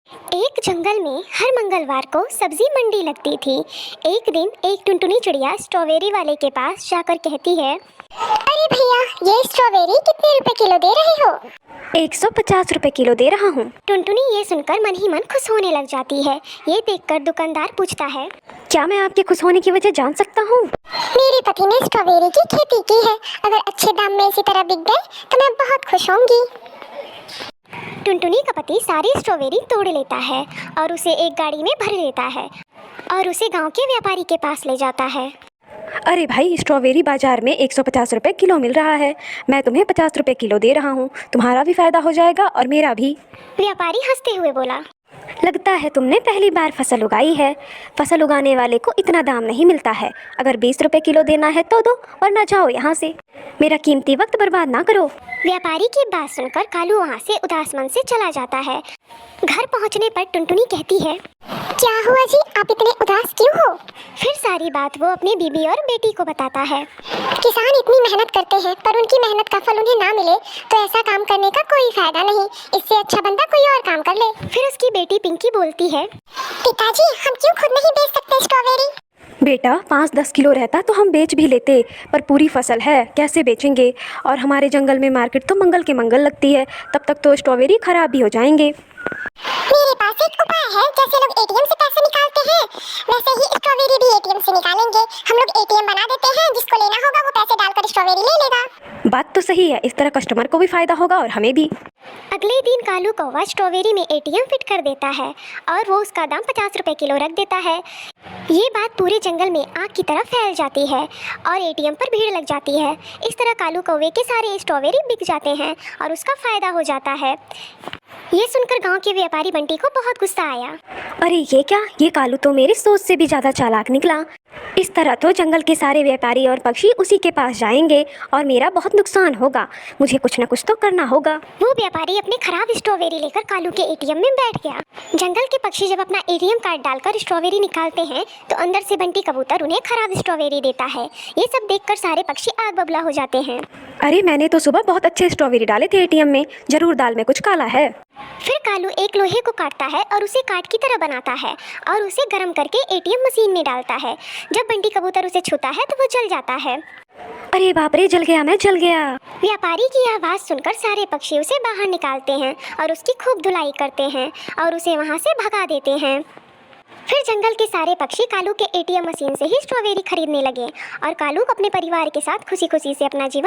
एक जंगल में हर मंगलवार को सब्जी मंडी लगती थी। एक दिन एक टुनटुनी चिड़िया स्ट्रॉबेरी वाले के पास जाकर कहती है, अरे भैया, ये स्ट्रॉबेरी कितने रुपए किलो दे रहे हो? 150 रुपए किलो दे रहा हूँ। टुनटुनी ये सुनकर मन ही मन खुश होने लग जाती है। ये देखकर दुकानदार पूछता है, क्या मैं आपके खुश होने की वजह जान सकता हूँ? मेरे पति ने स्ट्रॉबेरी की खेती की है। अगर अच्छे दाम में इसी तरह बिक गए तो मैं बहुत खुश होंगी। टुनटुनी का पति सारी स्ट्रॉबेरी तोड़ लेता है और उसे एक गाड़ी में भर लेता है और उसे गांव के व्यापारी के पास ले जाता है। अरे भाई, स्ट्रॉबेरी बाजार में 150 रुपए किलो मिल रहा है। मैं तुम्हें 50 रुपए किलो दे रहा हूँ। तुम्हारा भी फायदा हो जाएगा और मेरा भी। व्यापारी हंसते हुए बोला, लगता है तुमने पहली बार फसल उगाई है। फसल उगाने वाले को इतना दाम नहीं मिलता है। अगर 20 रुपए किलो देना है तो दो, वरना जाओ यहाँ से। मेरा कीमती वक्त बर्बाद ना करो। व्यापारी की बात सुनकर कालू वहाँ से उदास मन से चला जाता है। घर पहुँचने पर टुनटुनी कहती है, क्या हुआ जी, आप इतने उदास क्यों हो? फिर सारी बात वो अपनी बीबी और बेटी को बताता है। किसान इतनी मेहनत करते हैं पर उनकी मेहनत का फल उन्हें ना मिले तो ऐसा काम करने का कोई फायदा नहीं। इससे अच्छा बंदा कोई और काम कर ले। फिर उसकी बेटी पिंकी बोलती है, पिताजी, हम क्यों खुद नहीं बेच सकते स्ट्रॉबेरी? बेटा, 5-10 किलो रहता तो हम बेच भी लेते, पर पूरी फसल है, कैसे बेचेंगे? और हमारे जंगल में मार्केट तो मंगल के मंगल लगती है। तब तक तो स्ट्रॉबेरी खराब भी हो जाएंगे। मेरे पास एक उपाय है। जैसे लोग एटीएम से पैसे निकालते हैं वैसे ही स्ट्रॉबेरी भी एटीएम से निकालेंगे। हम लोग एटीएम बना देते हैं, जिसको लेना होगा वो पैसे डालकर स्ट्रॉबेरी ले लेगा। बात तो सही है। इस तरह कस्टमर को भी फायदा होगा और हमें भी। अगले दिन कालू कौवा स्ट्रॉबेरी में एटीएम फिट कर देता है और वो उसका दाम 50 रुपए किलो रख देता है। ये बात पूरे जंगल में आग की तरह फैल जाती है और एटीएम पर भीड़ लग जाती है। इस तरह कालू कौवे के सारे स्ट्रॉबेरी बिक जाते हैं और उसका फायदा हो जाता है। ये सुनकर गांव के व्यापारी बंटी को बहुत गुस्सा आया। अरे ये क्या, ये कालू तो मेरी सोच से भी ज़्यादा चालाक निकला। इस तरह तो जंगल के सारे व्यापारी और पक्षी उसी के पास जाएंगे और मेरा बहुत नुकसान होगा। मुझे कुछ न कुछ तो करना होगा। वो व्यापारी अपने खराब स्ट्रॉबेरी लेकर कालू के एटीएम में बैठ गया। जंगल के पक्षी जब अपना एटीएम कार्ड डालकर स्ट्रॉबेरी निकालते हैं तो अंदर से बंटी कबूतर उन्हें खराब स्ट्रॉबेरी देता है। ये सब देखकर सारे पक्षी आग बबूला हो जाते हैं। अरे, मैंने तो सुबह बहुत अच्छे स्ट्रॉबेरी डाले थे एटीएम में। जरूर दाल में कुछ काला है। फिर कालू एक लोहे को काटता है और उसे काट की तरह बनाता है और उसे गर्म करके एटीएम मशीन में डालता है। जब बंटी कबूतर उसे छूता है तो वो जल जाता है। अरे बाप रे, जल गया, मैं जल गया। व्यापारी की आवाज़ सुनकर सारे पक्षी उसे बाहर निकालते हैं और उसकी खूब धुलाई करते हैं और उसे वहाँ से भगा देते हैं। फिर जंगल के सारे पक्षी कालू के एटीएम मशीन से ही स्ट्रॉबेरी खरीदने लगे और कालू अपने परिवार के साथ खुशी खुशी से अपना जीवन